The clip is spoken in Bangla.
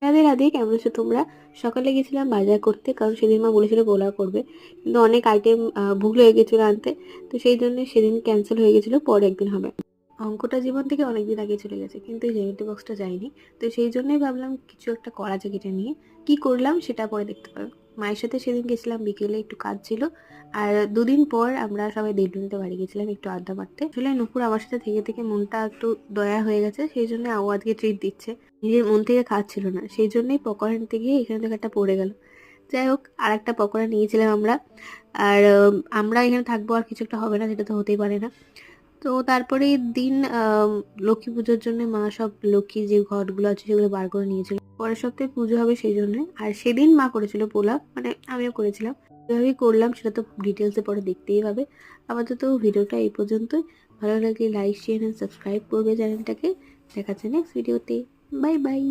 রাধে রাধে, কেমন আছো তোমরা? সকালে গেছিলাম বাজার করতে, কারণ সেদিন মা বলেছিল পোলাও করবে, কিন্তু অনেক আইটেম ভুল হয়ে গেছিল আনতে। তো সেই জন্য সেদিন ক্যান্সেল হয়ে গেছিল, পরে একদিন হবে। অঙ্কটা জীবন থেকে অনেকদিন আগে চলে গেছে, কিন্তু এই জ্যামিতি বক্সটা যায়নি। তো সেই জন্যই ভাবলাম কিছু একটা করা যায় এটা নিয়ে। কি করলাম সেটা পরে দেখতে পারো। মায়ের সাথে সেদিন গেছিলাম, বিকেলে একটু কাজ ছিল। আর দুদিন পর আমরা সবাই দেড়টুনিতে বাড়ি গেছিলাম একটু আড্ডা মারতে। আসলে নুপুর আমার সাথে থেকে থেকে মনটা একটু দয়া হয়ে গেছে, সেই জন্য ও আজকে ট্রিট দিচ্ছে। নিজের মন থেকে খাচ্ছিল না, সেই জন্যই পকোড়া নিতে গিয়ে এখানে থেকে একটা পড়ে গেল। যাই হোক, আর একটা পকোড়া নিয়েছিলাম আমরা। আর আমরা এখানে থাকবো আর কিছু একটা হবে না, সেটা তো হতেই পারে না। তো তারপরে দিন লক্ষ্মী পুজোর জন্য মা সব লক্ষ্মী যে ঘটগুলো আছে সেগুলো বার করে নিয়েছিল। পরের সপ্তাহে পুজো হবে সেই জন্য। আর সেদিন মা করেছিল পোলাও, মানে আমিও করেছিলাম। কিভাবে করলাম সেটা তো ডিটেলসে পরে দেখতেই পাবে। আপাতত ভিডিওটা এই পর্যন্তই। ভালো লাগলে লাইক শেয়ার এন্ড সাবস্ক্রাইব করবে চ্যানেলটাকে। দেখা হচ্ছে নেক্সট ভিডিওতে। Bye bye.